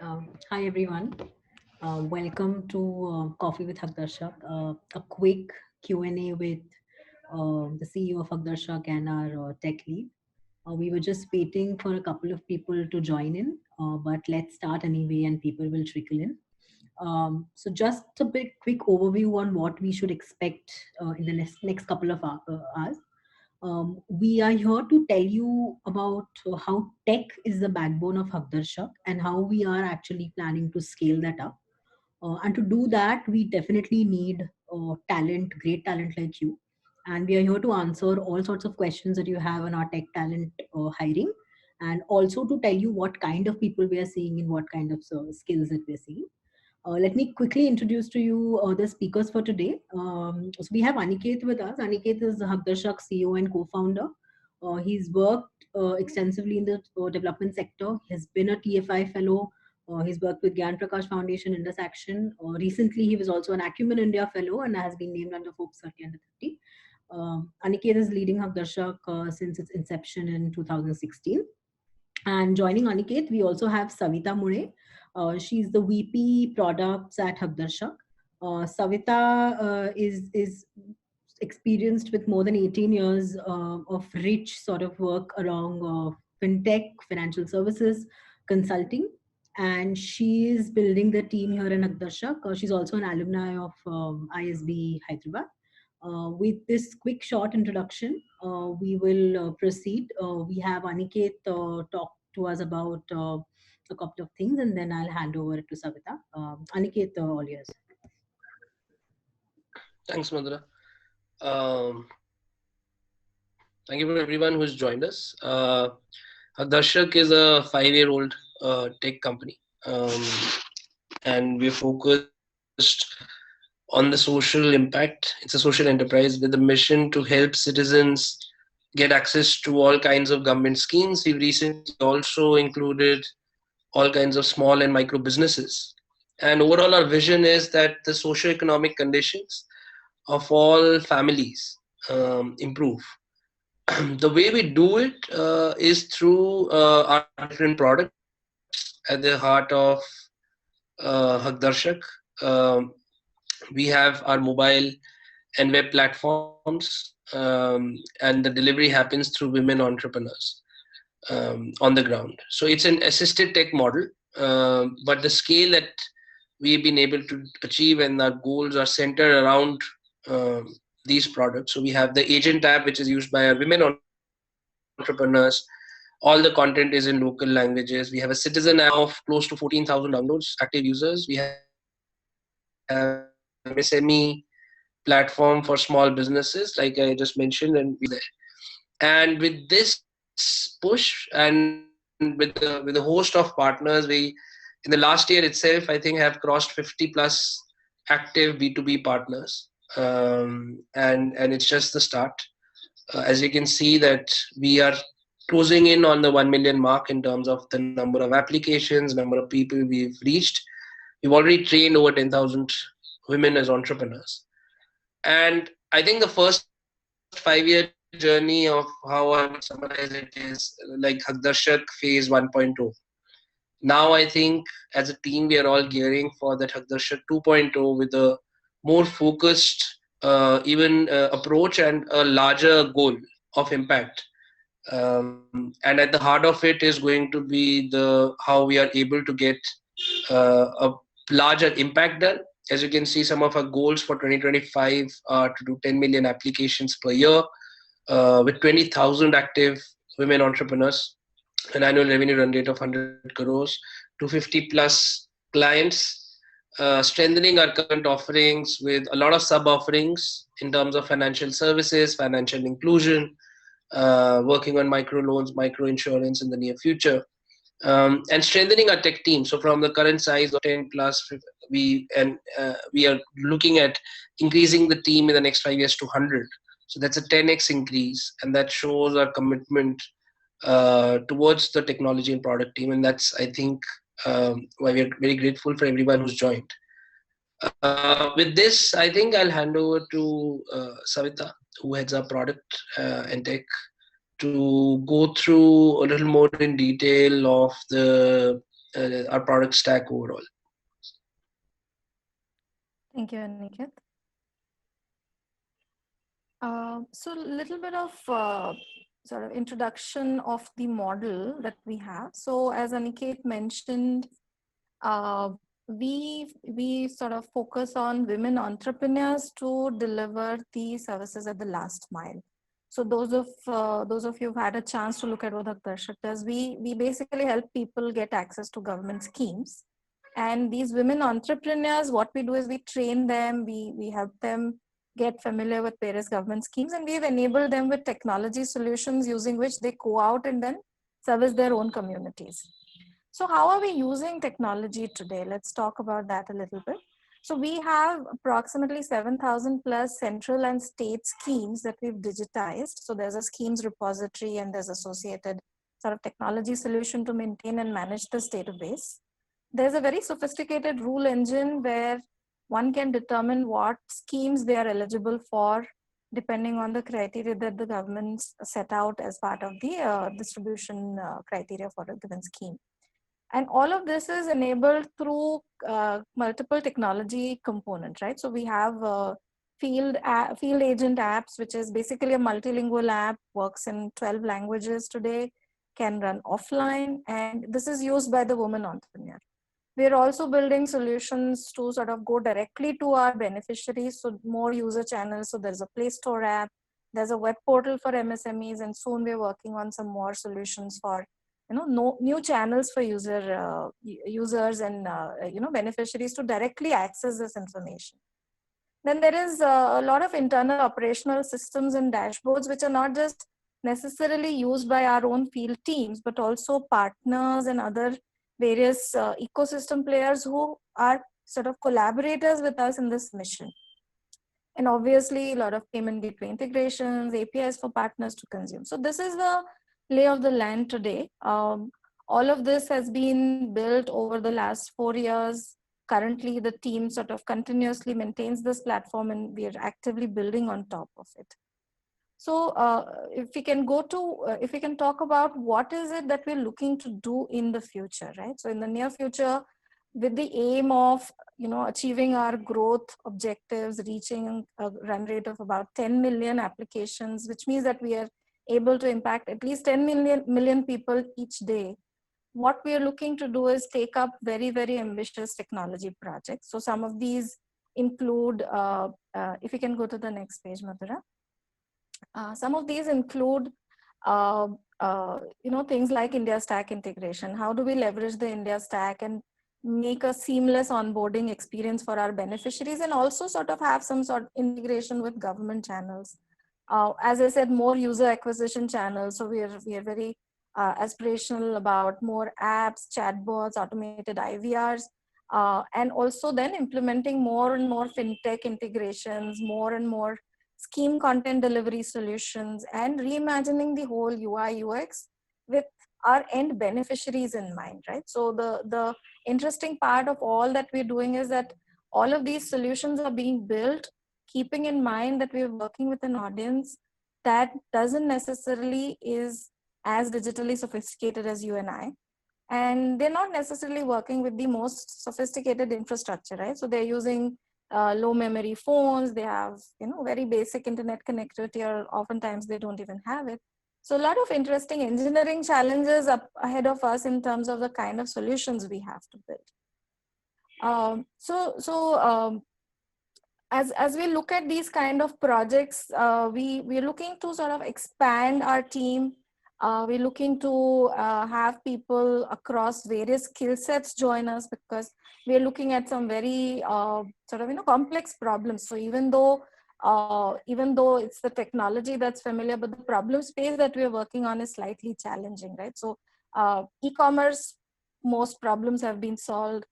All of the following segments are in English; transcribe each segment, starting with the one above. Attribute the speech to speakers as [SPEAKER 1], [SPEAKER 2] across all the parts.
[SPEAKER 1] Hi everyone. Welcome to Coffee with Hagdarshak. A quick Q&A with the CEO of Hagdarshak and our tech lead. We were just waiting for a couple of people to join in, but let's start anyway, and people will trickle in. So just a bit quick overview on what we should expect in the next couple of hours. We are here to tell you about how tech is the backbone of Hagdarshak and how we are actually planning to scale that up. And to do that, we definitely need talent, great talent like you. And we are here to answer all sorts of questions that you have on our tech talent hiring, and also to tell you what kind of people we are seeing and what kind of skills that we are seeing. Let me quickly introduce to you the speakers for today. So we have Aniket with us. Aniket is Hagdarshak CEO and co-founder. He's worked extensively in the development sector. He has been a TFI fellow. He's worked with Gyan Prakash Foundation, Indus Action. Recently, he was also an Acumen India fellow and has been named under Forbes 30 under 30. Aniket is leading Hagdarshak since its inception in 2016. And joining Aniket, we also have Savita Mure. She's the VP products at Hagdarshak. Savita is experienced with more than 18 years of rich sort of work around fintech, financial services, consulting. And she is building the team here in Hagdarshak. She's also an alumni of ISB Hyderabad. With this quick short introduction, we will proceed. We have Aniket talk to us about a couple of things, and then I'll hand over it to Savita. Aniket, all yours.
[SPEAKER 2] Thanks, Madhura. Um, Thank you for everyone who's joined us. Darshak is a 5-year-old tech company, and we're focused on the social impact. It's a social enterprise with a mission to help citizens get access to all kinds of government schemes. We've recently also included all kinds of small and micro businesses. And overall, our vision is that the socio-economic conditions of all families improve. The way we do it is through our different products at the heart of Hagdarshak. Um, we have our mobile and web platforms, and the delivery happens through women entrepreneurs on the ground. So it's an assisted tech model, but the scale that we've been able to achieve and our goals are centered around um, these products. So we have the agent app, which is used by our women entrepreneurs. All the content is in local languages. We have a citizen app of close to 14,000 downloads, active users. We have MSME platform for small businesses, like I just mentioned, and we there. And with this push and with the host of partners, we in the last year itself, I think, have crossed 50 plus active B2B partners, and it's just the start. As you can see that we are closing in on the 1 million mark in terms of the number of applications, number of people we've reached. We've already trained over 10,000 women as entrepreneurs. And I think the first 5-year journey of how I would summarize it is like Hagdarshak phase 1.0. Now I think as a team we are all gearing for that Hagdarshak 2.0 with a more focused even approach and a larger goal of impact. And at the heart of it is going to be the how we are able to get a larger impact done. As you can see, some of our goals for 2025 are to do 10 million applications per year with 20,000 active women entrepreneurs, an annual revenue run rate of 100 crores, 250 plus clients, strengthening our current offerings with a lot of sub offerings in terms of financial services, financial inclusion, working on micro loans, micro insurance in the near future, and strengthening our tech team. So from the current size of 10 plus, we are looking at increasing the team in the next 5 years to 100. So that's a 10x increase, and that shows our commitment towards the technology and product team, and that's I think why we are very grateful for everyone who's joined. With this, I think I'll hand over to Savita, who heads our product and tech, to go through a little more in detail of the our product stack overall.
[SPEAKER 3] Thank you, Aniket. So a little bit of sort of introduction of the model that we have. So as Aniket mentioned, uh, we sort of focus on women entrepreneurs to deliver the services at the last mile. So those of you who've had a chance to look at what Akdarshak does, we basically help people get access to government schemes. And these women entrepreneurs, what we do is we train them, we help them get familiar with various government schemes, and we've enabled them with technology solutions using which they go out and then service their own communities. So how are we using technology today? Let's talk about that a little bit. So we have approximately 7,000 plus central and state schemes that we've digitized. So there's a schemes repository and there's associated sort of technology solution to maintain and manage this database. There's a very sophisticated rule engine where one can determine what schemes they are eligible for depending on the criteria that the governments set out as part of the distribution criteria for a given scheme. And all of this is enabled through multiple technology components, right? So we have field agent apps, which is basically a multilingual app, works in 12 languages today, can run offline, and this is used by the woman entrepreneur. We're also building solutions to sort of go directly to our beneficiaries, so more user channels. So there's a Play Store app, there's a web portal for MSMEs, and soon we're working on some more solutions for no new channels for users and beneficiaries to directly access this information. Then there is a lot of internal operational systems and dashboards which are not just necessarily used by our own field teams, but also partners and other various ecosystem players who are sort of collaborators with us in this mission. And obviously a lot of payment gateway integrations, APIs for partners to consume. So this is the lay of the land today. All of this has been built over the last 4 years. Currently, the team sort of continuously maintains this platform and we are actively building on top of it. So if we can if we can talk about what is it that we're looking to do in the future, right? So in the near future, with the aim of achieving our growth objectives, reaching a run rate of about 10 million applications, which means that we are able to impact at least 10 million people each day. What we are looking to do is take up very, very ambitious technology projects. So some of these include, if you can go to the next page, Madhura. Some of these include things like India Stack integration. How do we leverage the India Stack and make a seamless onboarding experience for our beneficiaries, and also sort of have some sort of integration with government channels. As I said, more user acquisition channels. So we are very aspirational about more apps, chatbots, automated IVRs, and also then implementing more and more fintech integrations, more and more scheme content delivery solutions, and reimagining the whole UI UX with our end beneficiaries in mind, right? So the interesting part of all that we're doing is that all of these solutions are being built keeping in mind that we're working with an audience that doesn't necessarily is as digitally sophisticated as you and I. And they're not necessarily working with the most sophisticated infrastructure, right? So they're using low memory phones, they have very basic internet connectivity, or oftentimes they don't even have it. So a lot of interesting engineering challenges up ahead of us in terms of the kind of solutions we have to build. As we look at these kind of projects, we're looking to sort of expand our team. We're looking to have people across various skill sets join us, because we're looking at some very complex problems. So even though it's the technology that's familiar, but the problem space that we're working on is slightly challenging, right? So e-commerce, most problems have been solved.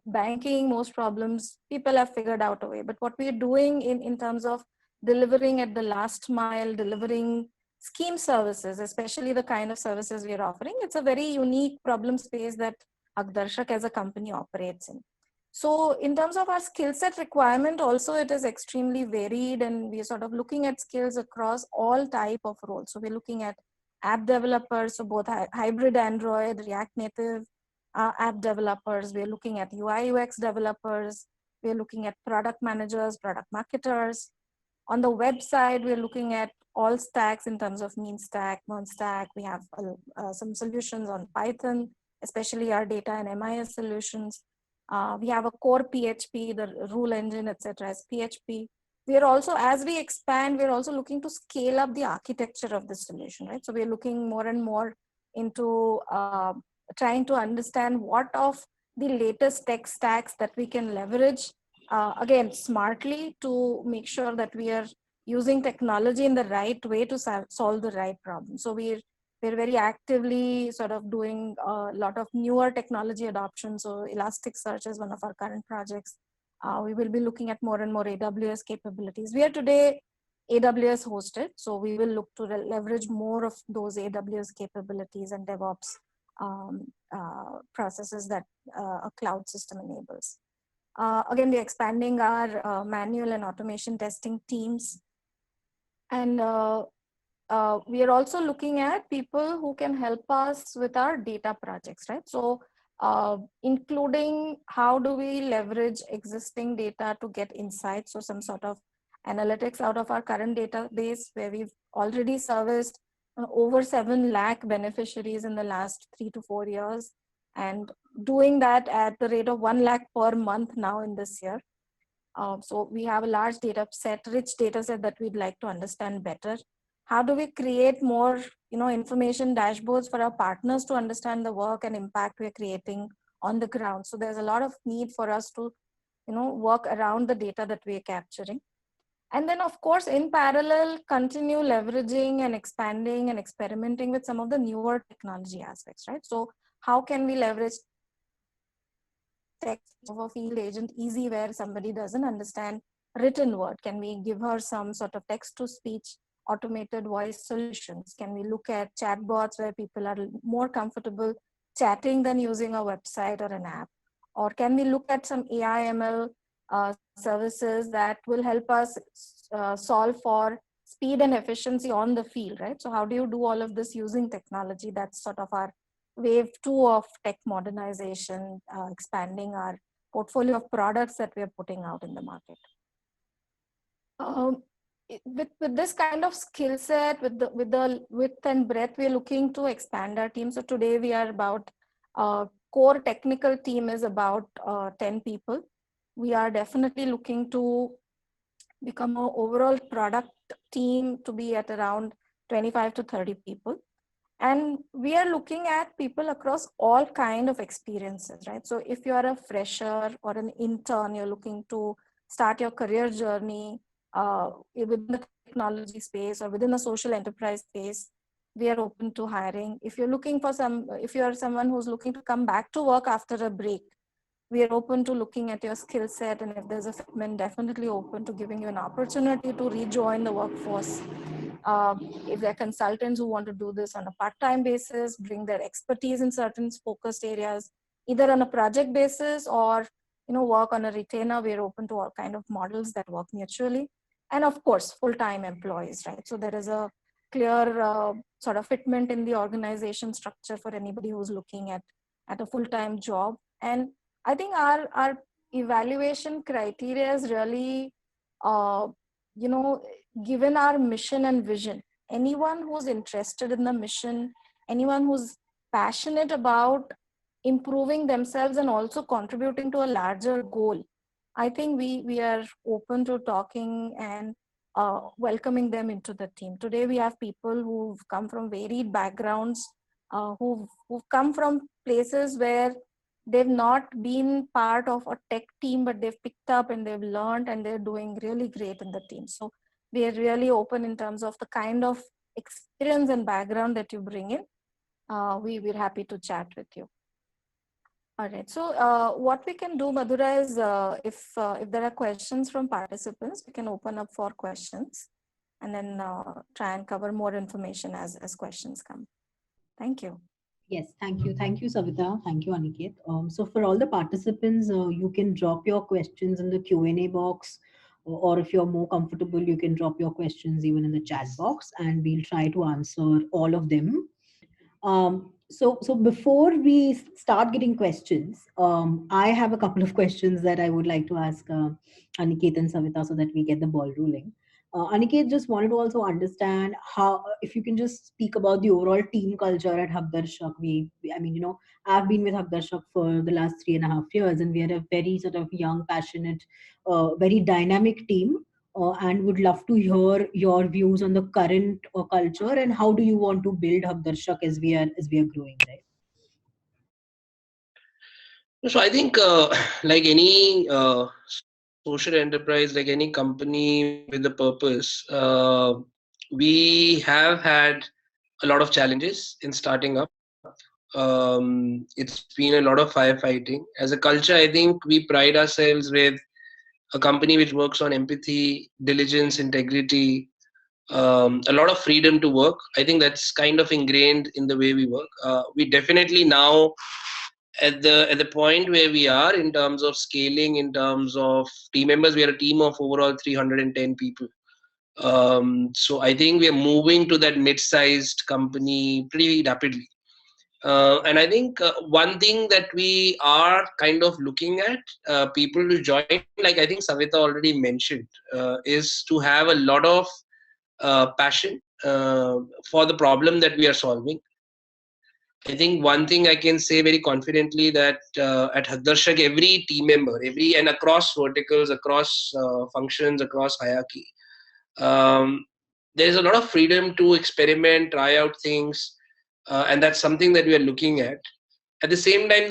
[SPEAKER 3] Banking, most problems people have figured out a way. But what we're doing in terms of delivering at the last mile, delivering scheme services, especially the kind of services we're offering, it's a very unique problem space that Akdarshak as a company operates in. So in terms of our skill set requirement, also it is extremely varied, and we're sort of looking at skills across all type of roles. So we're looking at app developers, so both hybrid Android, React Native, app developers, we're looking at UI UX developers, we're looking at product managers, product marketers. On the website, we're looking at all stacks in terms of mean stack, merge stack. We have some solutions on Python, especially our data and MIS solutions. We have a core PHP, the rule engine, etc. as PHP. We are also, as we expand, we're also looking to scale up the architecture of the solution, right? So we're looking more and more into trying to understand what of the latest tech stacks that we can leverage, again, smartly, to make sure that we are using technology in the right way to solve the right problem. So we're very actively sort of doing a lot of newer technology adoption. So Elasticsearch is one of our current projects. We will be looking at more and more AWS capabilities. We are today AWS hosted, so we will look to leverage more of those AWS capabilities and DevOps processes that a cloud system enables. Again, we're expanding our manual and automation testing teams. And we are also looking at people who can help us with our data projects, right? So including how do we leverage existing data to get insights, so some sort of analytics out of our current database, where we've already serviced over 7 lakh beneficiaries in the last 3 to 4 years, and doing that at the rate of 1 lakh per month now in this year. So we have a large data set, rich data set that we'd like to understand better. How do we create more, information dashboards for our partners to understand the work and impact we're creating on the ground? So there's a lot of need for us to, work around the data that we're capturing. And then, of course, in parallel, continue leveraging and expanding and experimenting with some of the newer technology aspects, right? So how can we leverage text of a field agent easy, where somebody doesn't understand written word? Can we give her some sort of text to speech automated voice solutions? Can we look at chatbots where people are more comfortable chatting than using a website or an app? Or can we look at some AI ML services that will help us solve for speed and efficiency on the field, right? So how do you do all of this using technology? That's sort of our wave 2 of tech modernization, expanding our portfolio of products that we are putting out in the market. With this kind of skill set, with the width and breadth, we're looking to expand our team. So today we are about, core technical team is about 10 people. We are definitely looking to become an overall product team to be at around 25 to 30 people. And we are looking at people across all kind of experiences, right? So if you are a fresher or an intern, you're looking to start your career journey within the technology space or within the social enterprise space, we are open to hiring. If you're looking for if you are someone who's looking to come back to work after a break, we are open to looking at your skill set, and if there's a fitment, definitely open to giving you an opportunity to rejoin the workforce. If there are consultants who want to do this on a part-time basis, bring their expertise in certain focused areas, either on a project basis or work on a retainer, we're open to all kind of models that work mutually. And of course, full-time employees, right? So there is a clear sort of fitment in the organization structure for anybody who's looking at a full-time job. And I think our evaluation criteria is really, given our mission and vision. Anyone who's interested in the mission, anyone who's passionate about improving themselves and also contributing to a larger goal, I think we are open to talking and welcoming them into the team. Today we have people who've come from varied backgrounds, who've come from places where they've not been part of a tech team, but they've picked up and they've learned and they're doing really great in the team. So we are really open in terms of the kind of experience and background that you bring in. We're happy to chat with you. All right. So what we can do, Madhura, is if there are questions from participants, we can open up for questions and then try and cover more information as questions come. Thank you.
[SPEAKER 1] Yes, thank you. Thank you, Savita. Thank you, Aniket. So for all the participants, you can drop your questions in the Q&A box, or if you're more comfortable, you can drop your questions even in the chat box, and we'll try to answer all of them. So before we start getting questions, I have a couple of questions that I would like to ask Aniket and Savita so that we get the ball rolling. Aniket, just wanted to also understand how, if you can just speak about the overall team culture at Hagdarshak. I mean, I've been with Hagdarshak for the last 3.5 years, and we are a very sort of young, passionate, very dynamic team, and would love to hear your views on the current culture and how do you want to build Hagdarshak as we are growing, right?
[SPEAKER 2] So I think, like any social enterprise, like any company with a purpose, we have had a lot of challenges in starting up. It's been a lot of firefighting. As a culture, I think we pride ourselves with a company which works on empathy, diligence, integrity, a lot of freedom to work. I think that's kind of ingrained in the way we work. We definitely now at the point where we are in terms of scaling, in terms of team members, we are a team of overall 310 people. So I think we are moving to that mid-sized company pretty rapidly. And I think one thing that we are kind of looking at people to join, like I think Savita already mentioned, is to have a lot of passion for the problem that we are solving. I think one thing I can say very confidently that at Hagdarshak, every team member, and across verticals, across functions, across hierarchy, um, there is a lot of freedom to experiment, try out things, and that's something that we are looking at. At the same time,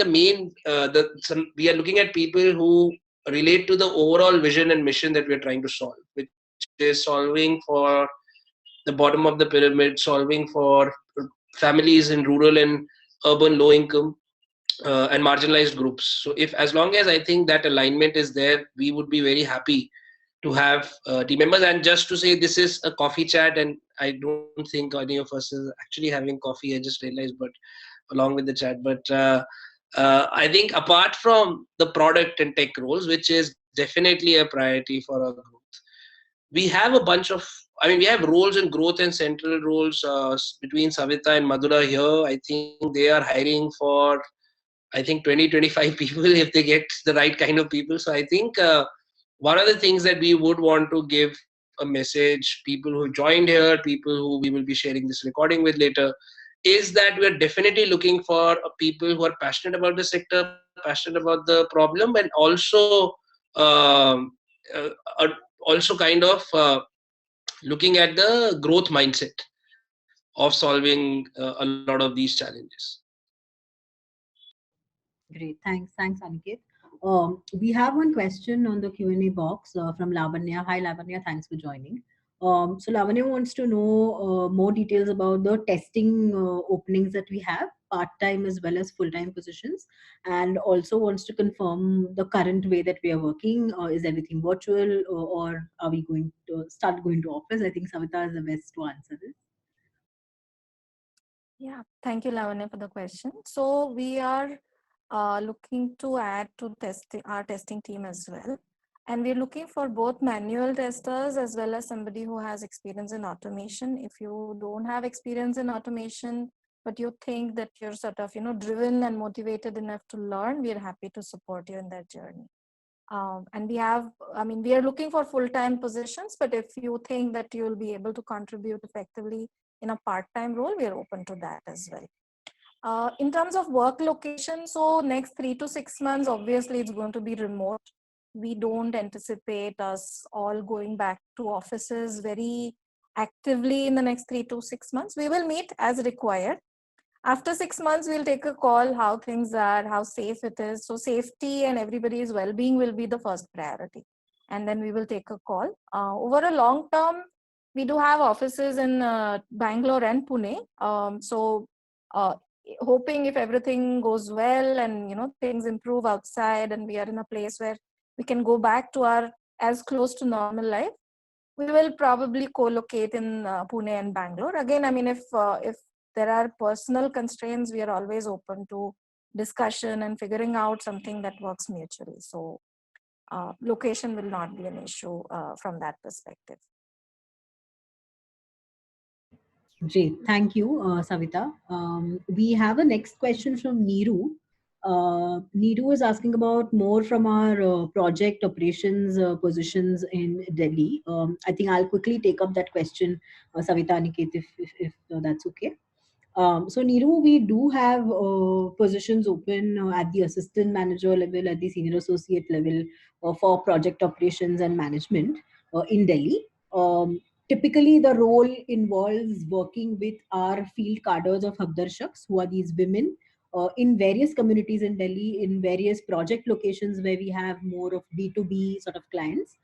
[SPEAKER 2] we are looking at people who relate to the overall vision and mission that we are trying to solve, which is solving for the bottom of the pyramid, solving for families in rural and urban low income and marginalized groups. So if as long as I think that alignment is there, we would be very happy to have team members. And just to say, this is a coffee chat, and I don't think any of us is actually having coffee. I just realized, but along with the chat, but I think apart from the product and tech roles, which is definitely a priority for our growth, we have a bunch of, I mean, we have roles in growth and central roles between Savita and Madhura here. I think they are hiring for, I think 20, 25 people if they get the right kind of people. So I think one of the things that we would want to give a message, people who joined here, people who we will be sharing this recording with later, is that we are definitely looking for people who are passionate about the sector, passionate about the problem, and also um, are also kind of looking at the growth mindset of solving a lot of these challenges.
[SPEAKER 1] Great. Thanks, Aniket. We have one question on the Q&A box from Lavanya. Hi, Lavanya. Thanks for joining. So Lavanya wants to know more details about the testing openings that we have, part-time as well as full-time positions, and also wants to confirm the current way that we are working. Is everything virtual, or are we going to start going to office? I think Savita is the best to answer this.
[SPEAKER 3] Yeah, thank you, Lavanya, for the question. So we are looking to add to our testing team as well. And we're looking for both manual testers as well as somebody who has experience in automation. If you don't have experience in automation, but you think that you're sort of, driven and motivated enough to learn, we're happy to support you in that journey. And we are looking for full-time positions, but if you think that you'll be able to contribute effectively in a part-time role, we are open to that as well. In terms of work location, so next 3 to 6 months, obviously it's going to be remote. We don't anticipate us all going back to offices very actively in the next 3 to 6 months. We will meet as required. After 6 months, we'll take a call how things are, how safe it is. So safety and everybody's well-being will be the first priority. And then we will take a call. Over a long term, we do have offices in Bangalore and Pune. Hoping if everything goes well and things improve outside and we are in a place where we can go back to our as close to normal life, we will probably co-locate in Pune and Bangalore. Again, I mean, if there are personal constraints, we are always open to discussion and figuring out something that works mutually. So location will not be an issue from that perspective.
[SPEAKER 1] Great. Thank you, Savita. We have a next question from Neeru. Neeru is asking about more from our project operations positions in Delhi. I think I'll quickly take up that question, Savita, Aniket, if that's okay. So Neeru, we do have positions open at the assistant manager level, at the senior associate level for project operations and management in Delhi. Typically, the role involves working with our field cadres of Hagdarshaks, who are these women in various communities in Delhi, in various project locations where we have more of B2B sort of clients,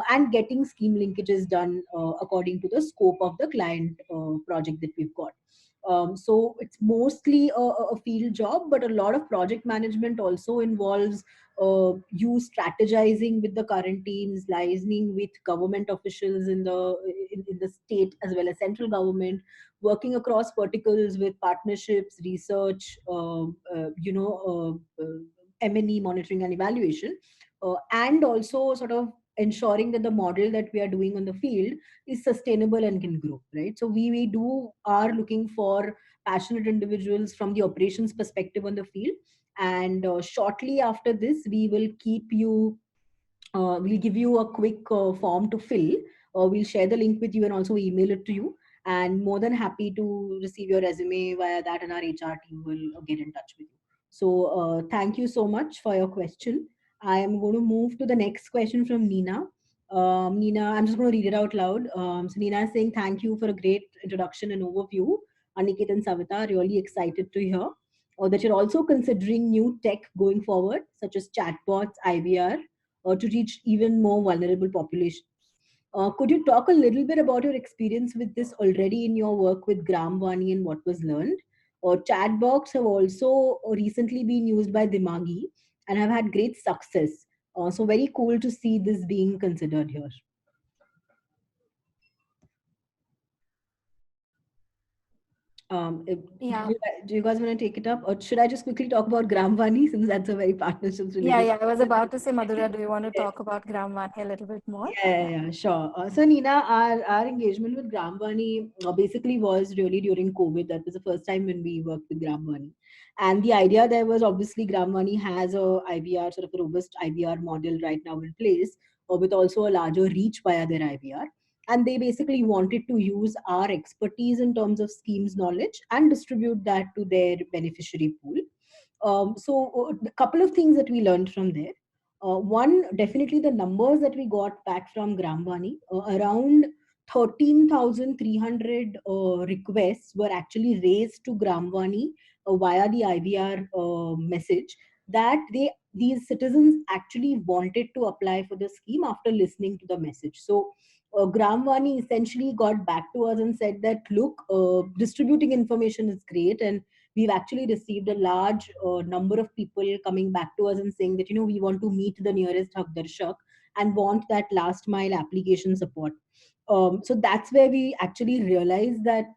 [SPEAKER 1] and getting scheme linkages done according to the scope of the client project that we've got. So it's mostly a field job, but a lot of project management also involves you strategizing with the current teams, liaising with government officials in the state as well as central government, working across verticals with partnerships, research, M&E, monitoring and evaluation, and also sort of ensuring that the model that we are doing on the field is sustainable and can grow, right? So we do are looking for passionate individuals from the operations perspective on the field. And shortly after this, we'll give you a quick form to fill. We'll share the link with you and also email it to you. And more than happy to receive your resume via that, and our HR team will get in touch with you. So thank you so much for your question. I am going to move to the next question from Nina. Nina, I'm just going to read it out loud. So Nina is saying, thank you for a great introduction and overview. Aniket and Savita, really excited to hear that you're also considering new tech going forward, such as chatbots, IVR, to reach even more vulnerable populations. Could you talk a little bit about your experience with this already in your work with Gramvani and what was learned? Chatbots have also recently been used by Dimagi and have had great success. So very cool to see this being considered here.
[SPEAKER 3] Yeah.
[SPEAKER 1] Do you guys want to take it up, or should I just quickly talk about Gramvani since that's a very partnerships related?
[SPEAKER 3] Yeah. I was about to say, Madhura, do you want to talk about Gramvani a little bit more?
[SPEAKER 1] Yeah, sure. So Nina, our engagement with Gramvani basically was really during COVID. That was the first time when we worked with Gramvani. And the idea there was obviously Gramvani has a IVR, sort of a robust IVR model right now in place, with also a larger reach via their IVR. And they basically wanted to use our expertise in terms of schemes knowledge and distribute that to their beneficiary pool. So a couple of things that we learned from there. One, definitely the numbers that we got back from Gramvani, around 13,300 requests were actually raised to Gramvani via the IVR message that these citizens actually wanted to apply for the scheme after listening to the message. So Gramvani essentially got back to us and said that, look, distributing information is great, and we've actually received a large number of people coming back to us and saying that, we want to meet the nearest Hagdarshak and want that last mile application support. So that's where we actually realized that,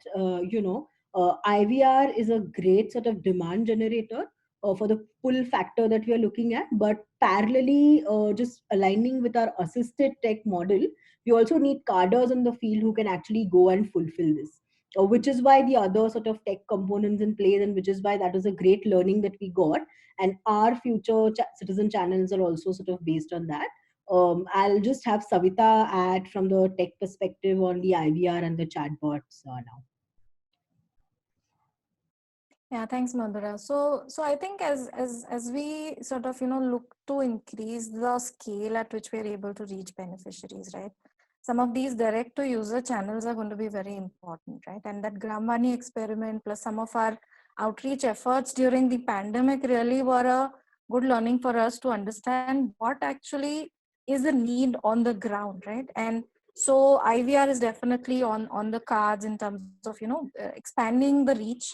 [SPEAKER 1] IVR is a great sort of demand generator for the pull factor that we are looking at. But parallelly, just aligning with our assisted tech model, we also need cadres in the field who can actually go and fulfill this, which is why the other sort of tech components in place, and which is why that was a great learning that we got. And our future citizen channels are also sort of based on that. I'll just have Savita add from the tech perspective on the IVR and the chatbots now.
[SPEAKER 3] Yeah, thanks, Madhura. So I think as we sort of look to increase the scale at which we're able to reach beneficiaries, right? Some of these direct to user channels are going to be very important, right? And that Gramvani experiment plus some of our outreach efforts during the pandemic really were a good learning for us to understand what actually is the need on the ground, right? And so IVR is definitely on the cards in terms of expanding the reach,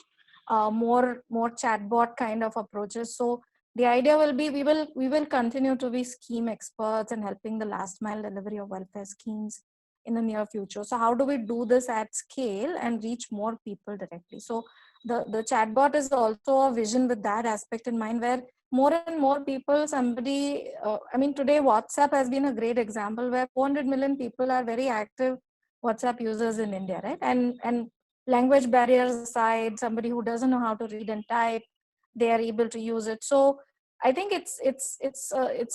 [SPEAKER 3] more chatbot kind of approaches. So the idea will be we will continue to be scheme experts and helping the last mile delivery of welfare schemes in the near future. So how do we do this at scale and reach more people directly? So the chatbot is also a vision with that aspect in mind, where more and more people, today WhatsApp has been a great example where 400 million people are very active WhatsApp users in India, right? And language barriers aside, somebody who doesn't know how to read and type, they are able to use it. So I think it's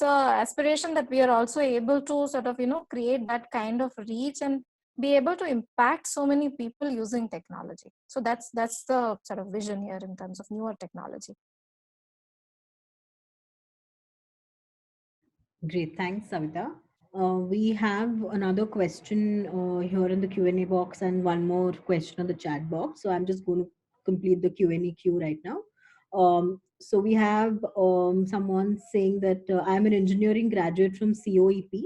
[SPEAKER 3] a aspiration that we are also able to sort of create that kind of reach and be able to impact so many people using technology. So that's the sort of vision here in terms of newer technology.
[SPEAKER 1] Great, thanks, Savita. We have another question here in the Q&A box and one more question on the chat box. So I'm just going to complete the Q&A queue right now. So we have someone saying that I'm an engineering graduate from COEP.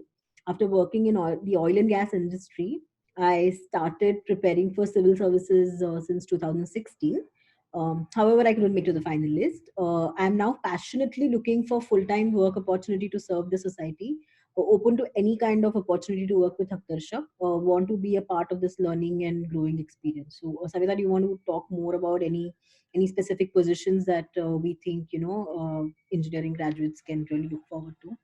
[SPEAKER 1] After working in the oil and gas industry, I started preparing for civil services since 2016. However, I couldn't make to the final list. I am now passionately looking for full-time work opportunity to serve the society. Open to any kind of opportunity to work with Haktarsha. Want to be a part of this learning and growing experience. So, Savita, do you want to talk more about any specific positions that we think engineering graduates can really look forward to?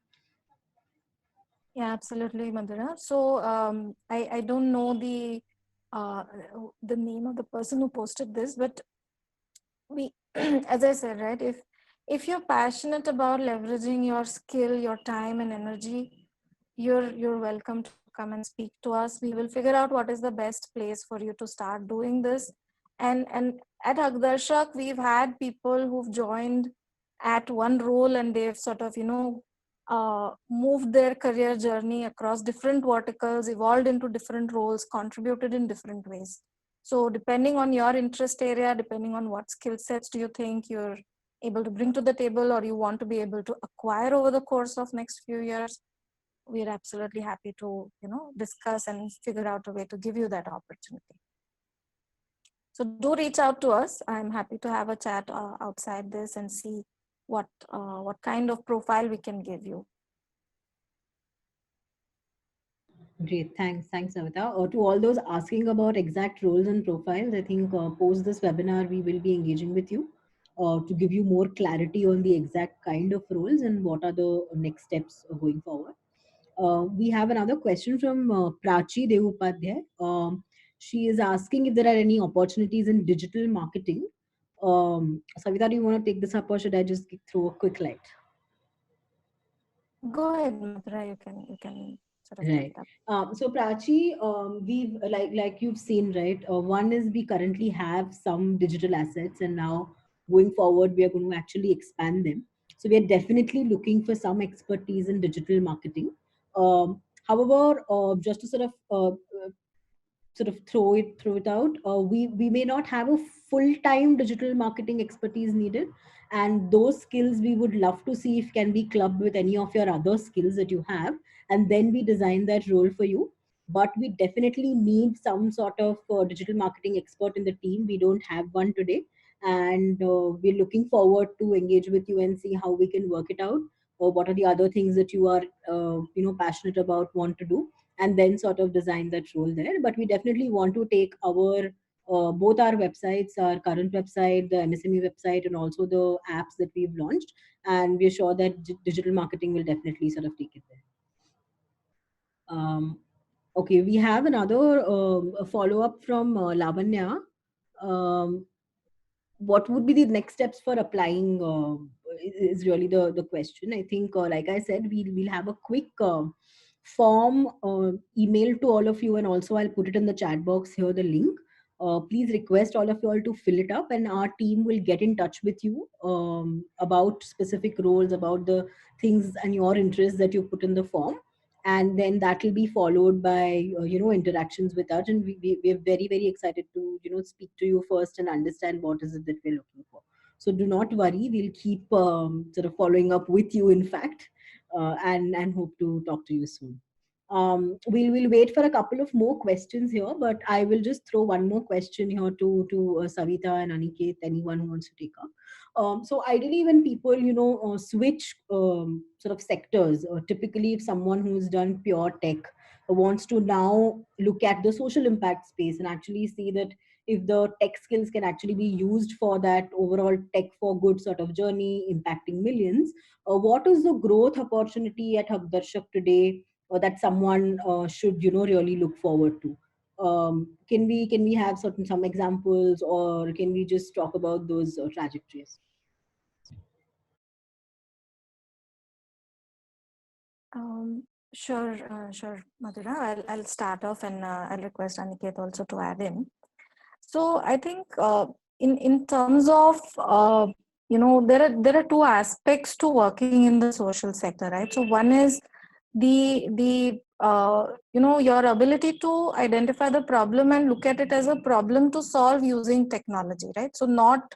[SPEAKER 3] Yeah, absolutely, Madhura. So I don't know the name of the person who posted this, but we as I said, right, if you're passionate about leveraging your skill, your time and energy, you're welcome to come and speak to us. We will figure out what is the best place for you to start doing this. And at Hakdarshak, we've had people who've joined at one role and they've sort of moved their career journey across different verticals, evolved into different roles, contributed in different ways. So depending on your interest area, depending on what skill sets do you think you're able to bring to the table or you want to be able to acquire over the course of next few years, we're absolutely happy to discuss and figure out a way to give you that opportunity. So do reach out to us. I'm happy to have a chat outside this and see what kind of profile we can give you.
[SPEAKER 1] Great, thanks, Savita. To all those asking about exact roles and profiles, I think post this webinar, we will be engaging with you to give you more clarity on the exact kind of roles and what are the next steps going forward. We have another question from Prachi Devupadhyay. She is asking if there are any opportunities in digital marketing. Savita, do you want to take this up or should I just throw a quick light?
[SPEAKER 3] Go ahead, Mathura. You can sort of take
[SPEAKER 1] Right.
[SPEAKER 3] it up.
[SPEAKER 1] So Prachi, we've like you've seen, right? One is we currently have some digital assets, and now going forward, we are going to actually expand them. So we are definitely looking for some expertise in digital marketing. However, just to sort of throw it out, we may not have a full time digital marketing expertise needed, and those skills we would love to see if can be clubbed with any of your other skills that you have, and then we design that role for you. But we definitely need some sort of digital marketing expert in the team. We don't have one today, and we're looking forward to engage with you and see how we can work it out, or what are the other things that you are passionate about, want to do, and then sort of design that role there. But we definitely want to take our both our websites, our current website, the MSME website, and also the apps that we've launched, and we're sure that digital marketing will definitely sort of take it there. Okay, we have another follow up from Lavanya. Um, what would be the next steps for applying is really the question. I think, like I said, we'll have a quick form email to all of you, and also I'll put it in the chat box here, the link. Please request all of you all to fill it up, and our team will get in touch with you about specific roles, about the things and your interests that you put in the form, and then that will be followed by interactions with us, and we're very excited to speak to you first and understand what is it that we're looking for. So do not worry, we'll keep sort of following up with you, in fact, and hope to talk to you soon. We'll wait for a couple of more questions here, but I will just throw one more question here to Savita and Aniket, anyone who wants to take up. So ideally, when people switch sort of sectors, typically if someone who's done pure tech wants to now look at the social impact space and actually see that if the tech skills can actually be used for that overall tech for good sort of journey impacting millions, what is the growth opportunity at Hakdarshak today, or that someone should really look forward to? Can we have some examples, or can we just talk about those trajectories?
[SPEAKER 3] Sure, Madhura. I'll start off, and I'll request Aniket also to add in. So I think in terms of there are two aspects to working in the social sector, right? So one is the your ability to identify the problem and look at it as a problem to solve using technology, right? So not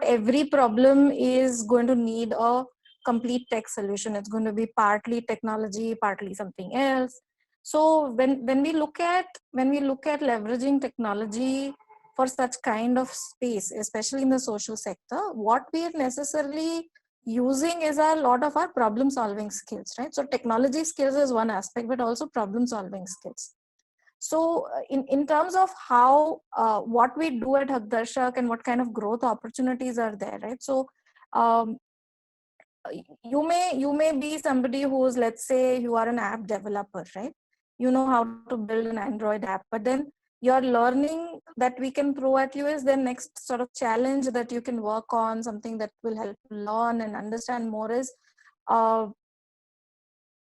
[SPEAKER 3] every problem is going to need a complete tech solution. It's going to be partly technology, partly something else. So when we look at leveraging technology for such kind of space, especially in the social sector, what we are necessarily using is a lot of our problem solving skills, right? So technology skills is one aspect, but also problem solving skills. So in terms of how what we do at Hagdarshak and what kind of growth opportunities are there, right? So um, you may be somebody who's, let's say you are an app developer, right? You know how to build an Android app, but then your learning that we can throw at you is the next sort of challenge that you can work on. Something that will help you learn and understand more is uh,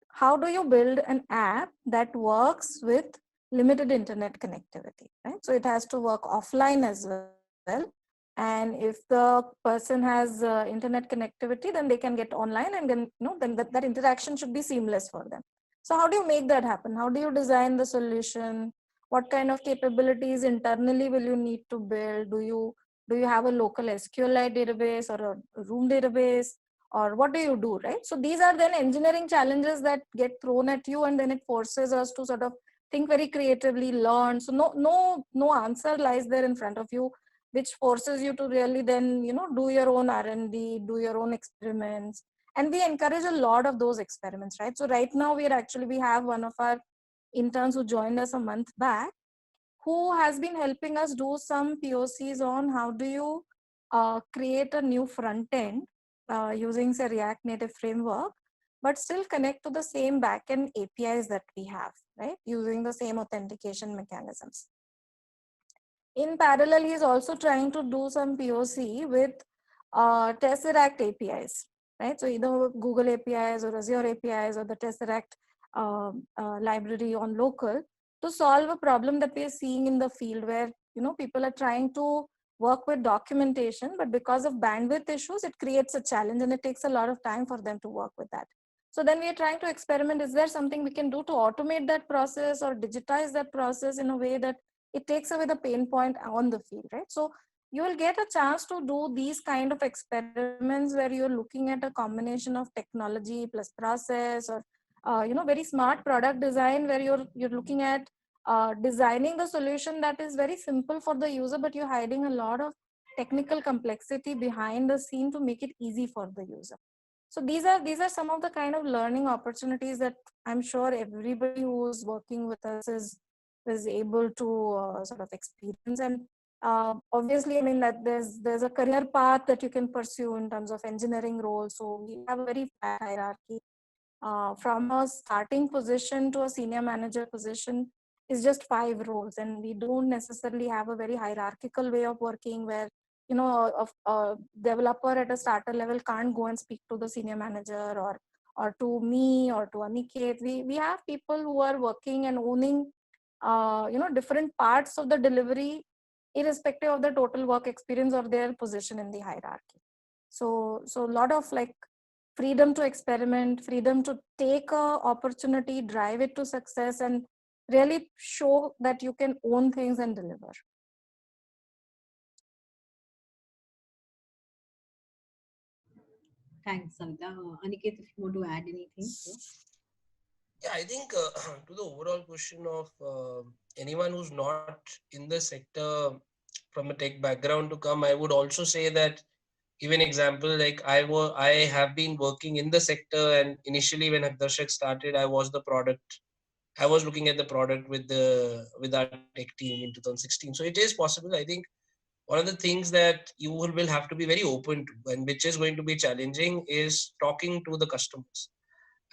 [SPEAKER 3] how do you build an app that works with limited internet connectivity, right? So it has to work offline as well. And if the person has internet connectivity, then they can get online, and then then that interaction should be seamless for them. So how do you make that happen? How do you design the solution? What kind of capabilities internally will you need to build? Do you have a local SQLite database or a room database? Or what do you do, right? So these are then engineering challenges that get thrown at you, and then it forces us to sort of think very creatively, learn. So no answer lies there in front of you, which forces you to really then do your own R&D, do your own experiments. And we encourage a lot of those experiments, right? So right now we have one of our interns who joined us a month back, who has been helping us do some POCs on how do you create a new front end using, say, React Native framework, but still connect to the same backend APIs that we have, right? Using the same authentication mechanisms. In parallel, he is also trying to do some POC with Tesseract APIs, right? So either Google APIs or Azure APIs or the Tesseract library on local, to solve a problem that we are seeing in the field, where people are trying to work with documentation, but because of bandwidth issues, it creates a challenge and it takes a lot of time for them to work with that. So then we are trying to experiment, is there something we can do to automate that process or digitize that process in a way that it takes away the pain point on the field, right? So you will get a chance to do these kind of experiments where you're looking at a combination of technology plus process, or very smart product design, where you're looking at designing the solution that is very simple for the user, but you're hiding a lot of technical complexity behind the scene to make it easy for the user. So these are some of the kind of learning opportunities that I'm sure everybody who's working with us is able to sort of experience. And obviously, I mean, that there's a career path that you can pursue in terms of engineering roles. So we have a very flat hierarchy. From a starting position to a senior manager position is just 5 roles, and we don't necessarily have a very hierarchical way of working, where a developer at a starter level can't go and speak to the senior manager, or to me, or to Aniket. We have people who are working and owning different parts of the delivery, irrespective of the total work experience or their position in the hierarchy. So a lot of like freedom to experiment, freedom to take a opportunity, drive it to success, and really show that you can own things and deliver.
[SPEAKER 1] Thanks, Savita. Aniket, if you want to add anything.
[SPEAKER 2] Yeah, I think to the overall question of anyone who's not in the sector from a tech background to come, I would also say that, even example, like I have been working in the sector, and initially when Hagdarshak started, I was the product. I was looking at the product with our tech team in 2016. So it is possible. I think one of the things that you will have to be very open to, and which is going to be challenging, is talking to the customers.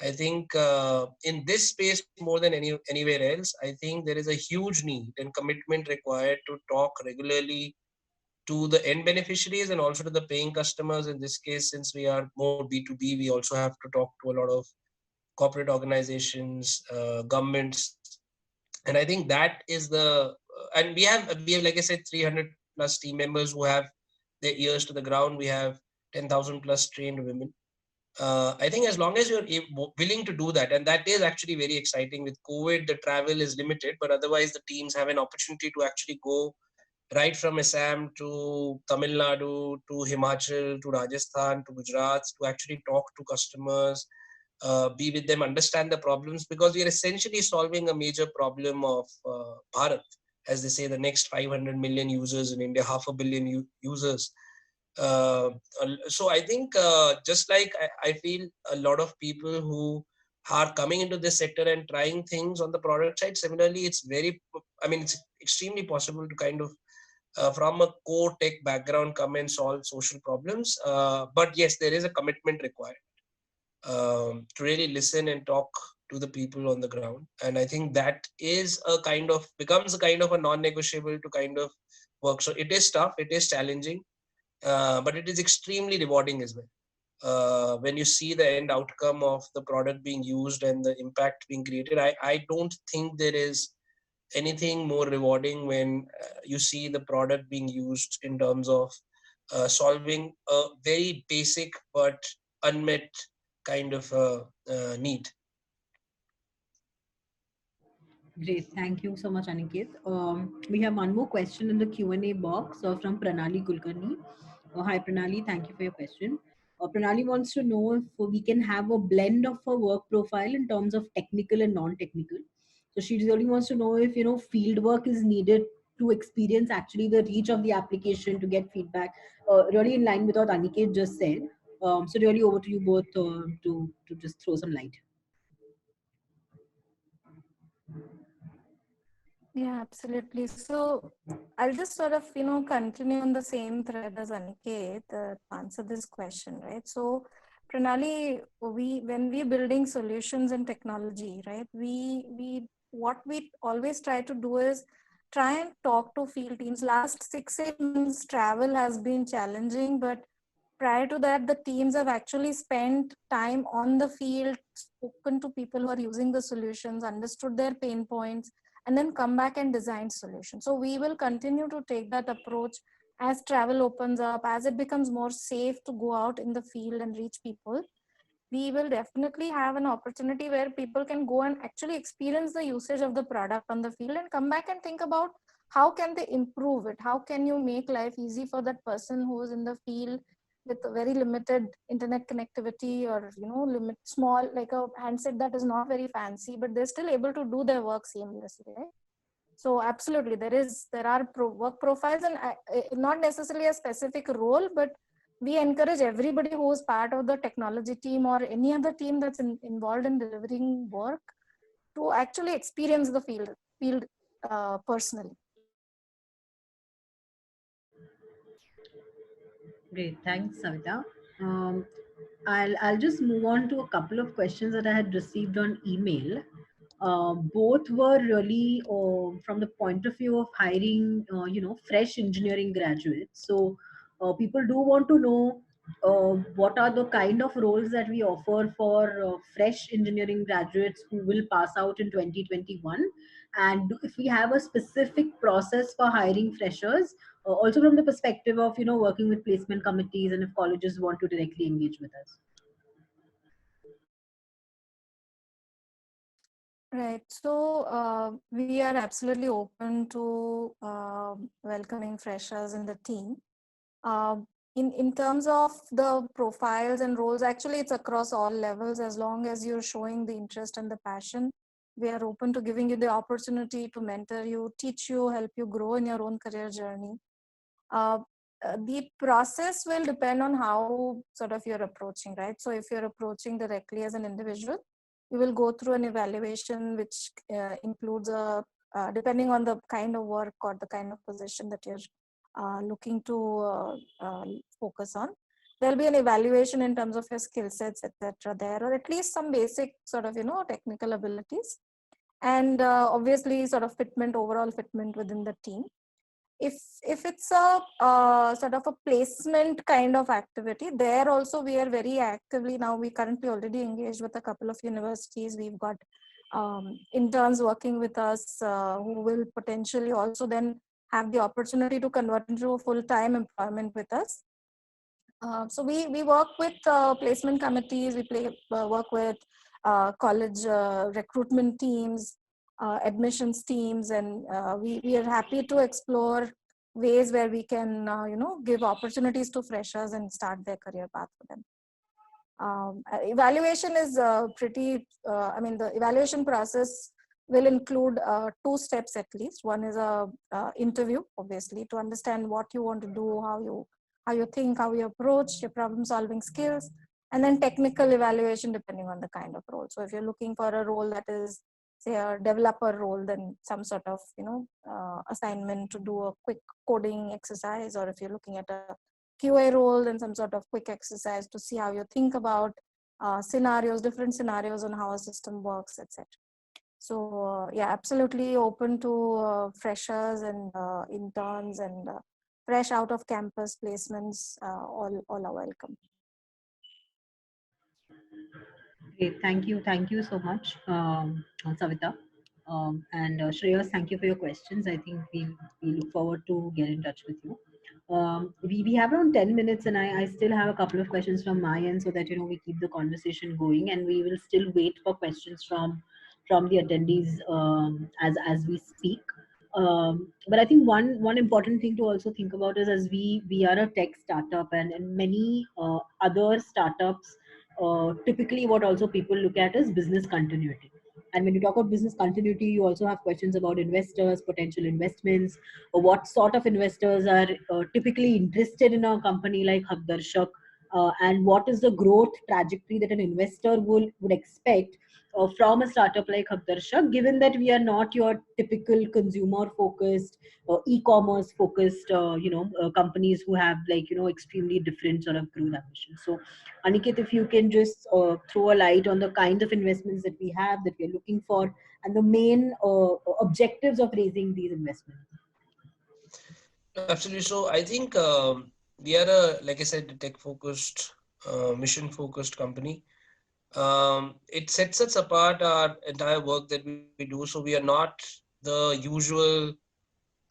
[SPEAKER 2] I think in this space more than anywhere else, I think there is a huge need and commitment required to talk regularly to the end beneficiaries and also to the paying customers. In this case, since we are more B2B, we also have to talk to a lot of corporate organizations, governments, and I think that is the and we have like I said 300 plus team members who have their ears to the ground. We have 10,000 plus trained women. I think as long as you're willing to do that, and that is actually very exciting. With COVID, the travel is limited, but otherwise the teams have an opportunity to actually go right from Assam to Tamil Nadu to Himachal to Rajasthan to Gujarat to actually talk to customers, be with them, understand the problems, because we are essentially solving a major problem of Bharat. As they say, the next 500 million users in India, half a billion users. Uh, so I think just like I feel a lot of people who are coming into this sector and trying things on the product side, similarly, it's extremely possible to kind of from a core tech background come and solve social problems. But yes, there is a commitment required to really listen and talk to the people on the ground. And I think that is becomes a kind of a non-negotiable to kind of work. So it is tough, it is challenging, but it is extremely rewarding as well. When you see the end outcome of the product being used and the impact being created, I don't think there is anything more rewarding when you see the product being used in terms of solving a very basic but unmet kind of need.
[SPEAKER 1] Great. Thank you so much, Aniket. We have one more question in the Q&A box from Pranali Kulkarni. Hi, Pranali. Thank you for your question. Pranali wants to know if we can have a blend of her work profile in terms of technical and non-technical. So she really wants to know if, field work is needed to experience actually the reach of the application to get feedback, really in line with what Aniket just said. So really over to you both to just throw some light.
[SPEAKER 3] Yeah, absolutely. So I'll just sort of, continue on the same thread as Aniket to answer this question, right? So Pranali, when we're building solutions and technology, right, what we always try to do is try and talk to field teams. Last 6 8 months, travel has been challenging, but prior to that, the teams have actually spent time on the field, spoken to people who are using the solutions, understood their pain points, and then come back and design solutions. So we will continue to take that approach as travel opens up, as it becomes more safe to go out in the field and reach people. We will definitely have an opportunity where people can go and actually experience the usage of the product on the field and come back and think about how can they improve it, how can you make life easy for that person who is in the field with a very limited internet connectivity, or limit small, like a handset that is not very fancy, but they're still able to do their work seamlessly, right? So absolutely, there are work profiles, and not necessarily a specific role, but we encourage everybody who is part of the technology team or any other team that's involved in delivering work to actually experience the field personally.
[SPEAKER 1] Great, thanks, Savita. Um, I'll just move on to a couple of questions that I had received on email. Both were really from the point of view of hiring, fresh engineering graduates. So people do want to know what are the kind of roles that we offer for fresh engineering graduates who will pass out in 2021, and if we have a specific process for hiring freshers, also from the perspective of working with placement committees, and if colleges want to directly engage with us.
[SPEAKER 3] Right. So we are absolutely open to welcoming freshers in the team. In terms of the profiles and roles, actually it's across all levels. As long as you're showing the interest and the passion, we are open to giving you the opportunity to mentor you, teach you, help you grow in your own career journey. The process will depend on how sort of you're approaching, right? So if you're approaching directly as an individual, you will go through an evaluation which includes depending on the kind of work or the kind of position that you're looking to focus on. there'll be an evaluation in terms of your skill sets, etc. there, or at least some basic sort of, technical abilities. And obviously sort of overall fitment within the team. If it's a sort of a placement kind of activity, there also we are very actively now. We currently already engaged with a couple of universities. We've got interns working with us who will potentially also then have the opportunity to convert into a full-time employment with us. So we work with placement committees. We work with college recruitment teams, admissions teams, and we are happy to explore ways where we can give opportunities to freshers and start their career path for them. Evaluation is the evaluation process will include 2 steps at least. One is a interview, obviously, to understand what you want to do, how you think, how you approach your problem solving skills, and then technical evaluation depending on the kind of role. So if you're looking for a role that is, say, a developer role, then some sort of assignment to do a quick coding exercise, or if you're looking at a QA role, then some sort of quick exercise to see how you think about different scenarios on how a system works, etc. So yeah, absolutely open to freshers and interns and fresh out of campus placements. All are welcome.
[SPEAKER 1] Great, thank you so much, Savita. And Shreyas, thank you for your questions. I think we look forward to get in touch with you. We have around 10 minutes, and I still have a couple of questions from my end, so that we keep the conversation going, and we will still wait for questions from the attendees as we speak. But I think one important thing to also think about is, as we are a tech startup, and many other startups, typically what also people look at is business continuity. And when you talk about business continuity, you also have questions about investors, potential investments, or what sort of investors are typically interested in a company like Haqdarshak, and what is the growth trajectory that an investor would expect from a startup like Haqdarshak, given that we are not your typical consumer focused, e-commerce focused, companies who have extremely different sort of growth ambitions. So Aniket, if you can just throw a light on the kinds of investments that we have, that we're looking for, and the main objectives of raising these investments.
[SPEAKER 2] Absolutely. So I think we are like I said, a tech-focused, mission-focused company. It sets us apart, our entire work that we do. So we are not the usual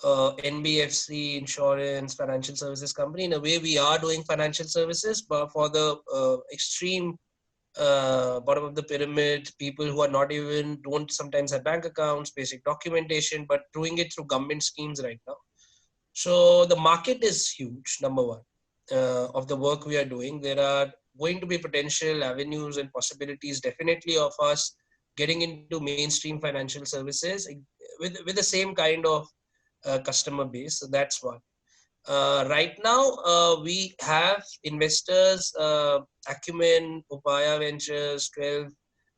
[SPEAKER 2] NBFC, insurance, financial services company. In a way, we are doing financial services, but for the extreme bottom of the pyramid, people who are don't sometimes have bank accounts, basic documentation, but doing it through government schemes right now. So the market is huge, number one, of the work we are doing. There are going to be potential avenues and possibilities definitely of us getting into mainstream financial services with the same kind of customer base. So that's one. Right now, we have investors, Acumen, Upaya Ventures, 12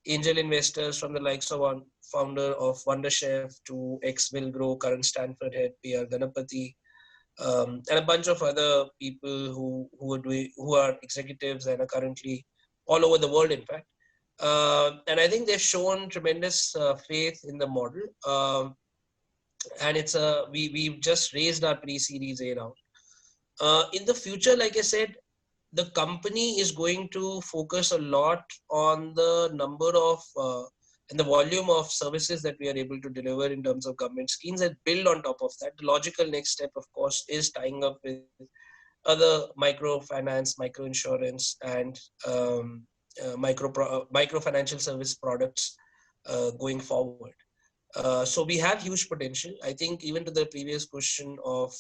[SPEAKER 2] angel investors from the likes of one founder of Wonderchef to ex-Willgrow, current Stanford head, P.R. Ganapathy, and a bunch of other people who are executives and are currently all over the world, in fact. And I think they've shown tremendous faith in the model. And we've just raised our pre-series A round. In the future, like I said, the company is going to focus a lot on the number of and the volume of services that we are able to deliver in terms of government schemes, and build on top of that. The logical next step, of course, is tying up with other microfinance, microinsurance, and micro financial service products going forward. So we have huge potential. I think even to the previous question of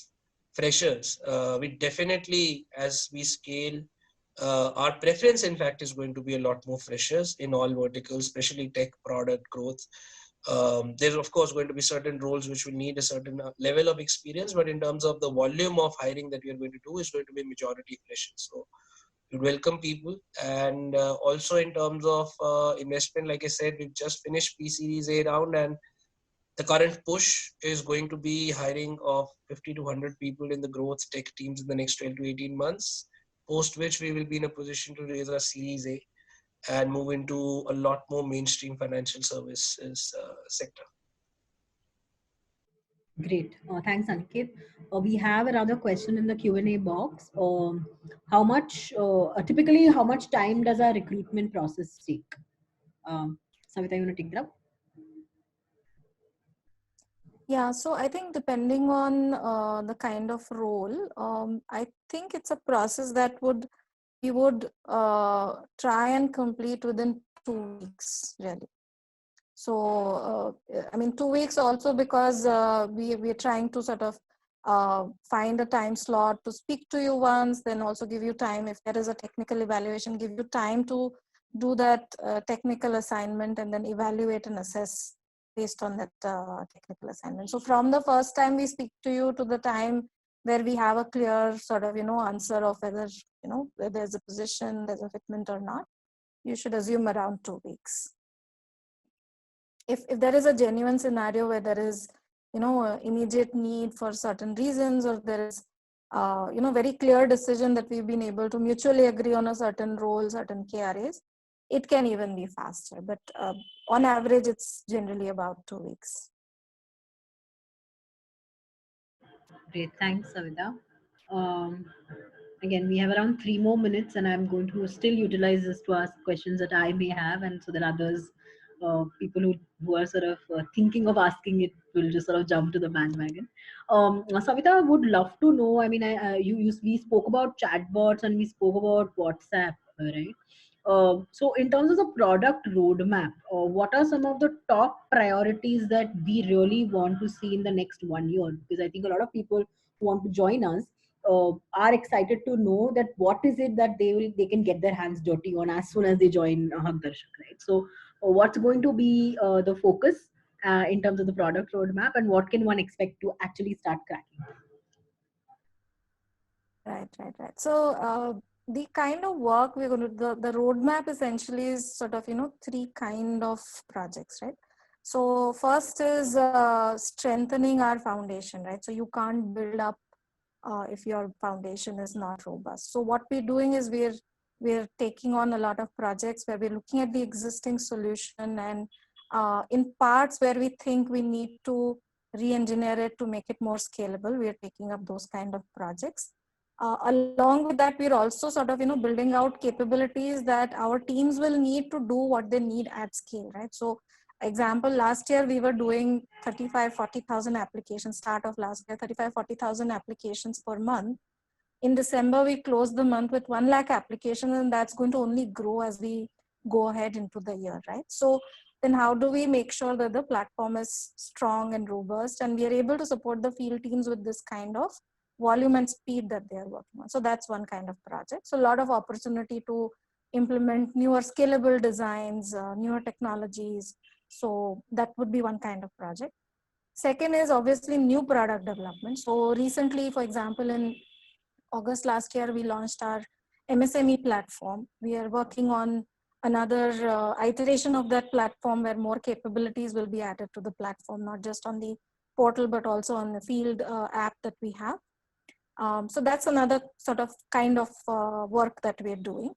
[SPEAKER 2] freshers, we definitely, as we scale, our preference, in fact, is going to be a lot more freshers in all verticals, especially tech, product, growth. There's, of course, going to be certain roles which will need a certain level of experience, but in terms of the volume of hiring that we are going to do, is going to be majority freshers. So we welcome people. And also in terms of investment, like I said, we've just finished P-Series A round, and the current push is going to be hiring of 50 to 100 people in the growth tech teams in the next 12 to 18 months, post which we will be in a position to raise our Series A and move into a lot more mainstream financial services sector.
[SPEAKER 1] Great. Thanks, Aniket. We have another question in the Q&A box. Typically, how much time does our recruitment process take? Savita, you want to take that up?
[SPEAKER 3] Yeah, so I think depending on the kind of role, I think it's a process that we would try and complete within 2 weeks, really. So, I mean, 2 weeks also because we're trying to sort of find a time slot to speak to you once, then also give you time, if there is a technical evaluation, give you time to do that technical assignment and then evaluate and assess based on that technical assignment. So from the first time we speak to you to the time where we have a clear sort of, answer of whether, whether there's a position, there's a fitment or not, you should assume around 2 weeks. If there is a genuine scenario where there is, immediate need for certain reasons, or there is, very clear decision that we've been able to mutually agree on a certain role, certain KRAs, it can even be faster. But on average, it's generally about 2 weeks.
[SPEAKER 1] Great. Thanks, Savita. Again, we have around 3 more minutes, and I'm going to still utilize this to ask questions that I may have, and so that others, people who are sort of thinking of asking it, will just sort of jump to the bandwagon. Savita, I would love to know. I mean, we spoke about chatbots and we spoke about WhatsApp, right? So, in terms of the product roadmap, what are some of the top priorities that we really want to see in the next 1 year? Because I think a lot of people who want to join us are excited to know that what is it that they can get their hands dirty on as soon as they join Hagdarshak, right? So, what's going to be the focus in terms of the product roadmap, and what can one expect to actually start cracking?
[SPEAKER 3] Right. So the kind of work we're going to, the roadmap essentially is sort of, 3 kind of projects, right? So first is strengthening our foundation, right? So you can't build up if your foundation is not robust. So what we're doing is we're taking on a lot of projects where we're looking at the existing solution, and in parts where we think we need to re-engineer it to make it more scalable, we're taking up those kind of projects. Along with that, we're also sort of, building out capabilities that our teams will need to do what they need at scale, right? So example, last year we were doing 40,000 applications, start of last year, 40,000 applications per month. In December, we closed the month with 1 lakh applications, and that's going to only grow as we go ahead into the year, right? So then how do we make sure that the platform is strong and robust, and we are able to support the field teams with this kind of volume and speed that they are working on? So that's one kind of project. So a lot of opportunity to implement newer scalable designs, newer technologies. So that would be one kind of project. Second is obviously new product development. So recently, for example, in August last year, we launched our MSME platform. We are working on another iteration of that platform where more capabilities will be added to the platform, not just on the portal, but also on the field app that we have. So that's another sort of kind of work that we're doing.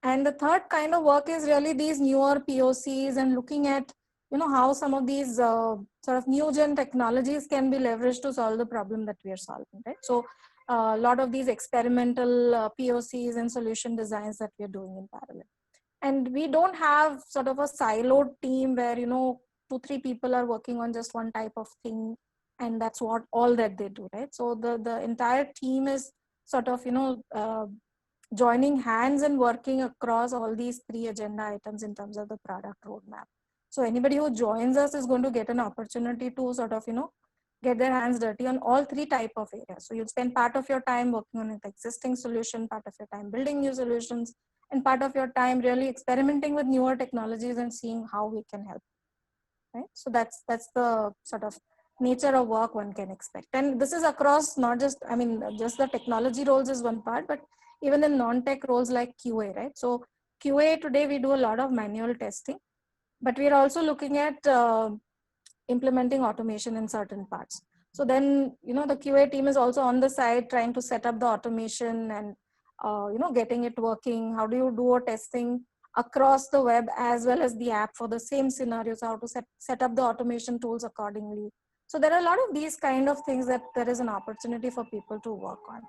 [SPEAKER 3] And the third kind of work is really these newer POCs and looking at, how some of these sort of new gen technologies can be leveraged to solve the problem that we are solving, right? So a lot of these experimental POCs and solution designs that we are doing in parallel. And we don't have sort of a siloed team where, 2-3 people are working on just one type of thing, and that's what all that they do, right? So the entire team is sort of, joining hands and working across all these 3 agenda items in terms of the product roadmap. So anybody who joins us is going to get an opportunity to sort of, get their hands dirty on all 3 type of areas. So you'll spend part of your time working on an existing solution, part of your time building new solutions, and part of your time really experimenting with newer technologies and seeing how we can help. Right? So that's the sort of nature of work one can expect. And this is across not just, just the technology roles is one part, but even in non-tech roles like QA, right? So QA today, we do a lot of manual testing, but we're also looking at implementing automation in certain parts. So then, the QA team is also on the side trying to set up the automation and getting it working? How do you do a testing across the web as well as the app for the same scenarios? How to set up the automation tools accordingly? So there are a lot of these kind of things that there is an opportunity for people to work on.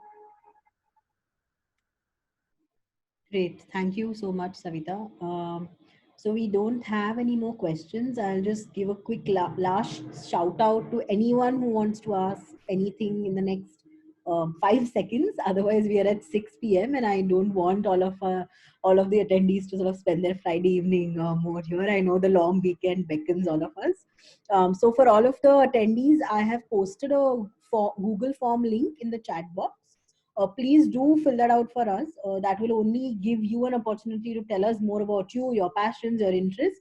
[SPEAKER 1] Great. Thank you so much, Savita. So we don't have any more questions. I'll just give a quick last shout out to anyone who wants to ask anything in the next 5 seconds. Otherwise, we are at 6 p.m. and I don't want all of the attendees to sort of spend their Friday evening more here. I know the long weekend beckons all of us. So for all of the attendees, I have posted a Google form link in the chat box. Please do fill that out for us. That will only give you an opportunity to tell us more about you, your passions, your interests,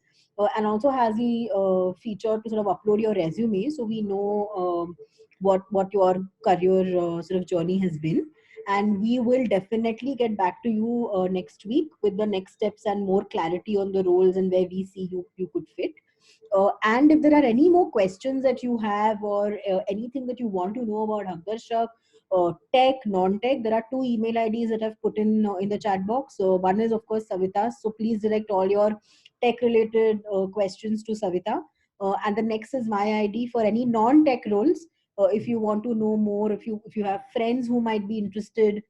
[SPEAKER 1] and also has the feature to sort of upload your resume so we know what your career sort of journey has been. And we will definitely get back to you next week with the next steps and more clarity on the roles and where we see you could fit. And if there are any more questions that you have or anything that you want to know about Hagdarshak, tech, non-tech, there are two email IDs that I've put in the chat box. So one is of course Savita's. So please direct all your tech-related questions to Savita. And the next is my ID for any non-tech roles. If you want to know more, if you have friends who might be interested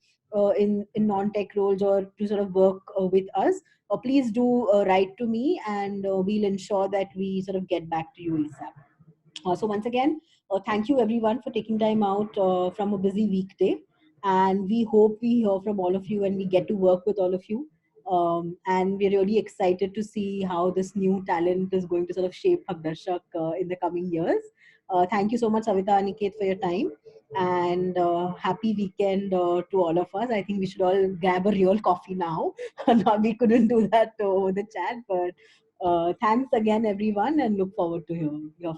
[SPEAKER 1] in non-tech roles or to sort of work with us, please do write to me, and we'll ensure that we sort of get back to you ASAP. So once again, thank you everyone for taking time out from a busy weekday. And we hope we hear from all of you and we get to work with all of you. And we're really excited to see how this new talent is going to sort of shape Hagdarshak in the coming years. Thank you so much, Savita and Niket, for your time. And happy weekend to all of us. I think we should all grab a real coffee now. Now we couldn't do that over the chat, but thanks again, everyone, and look forward to hear from you.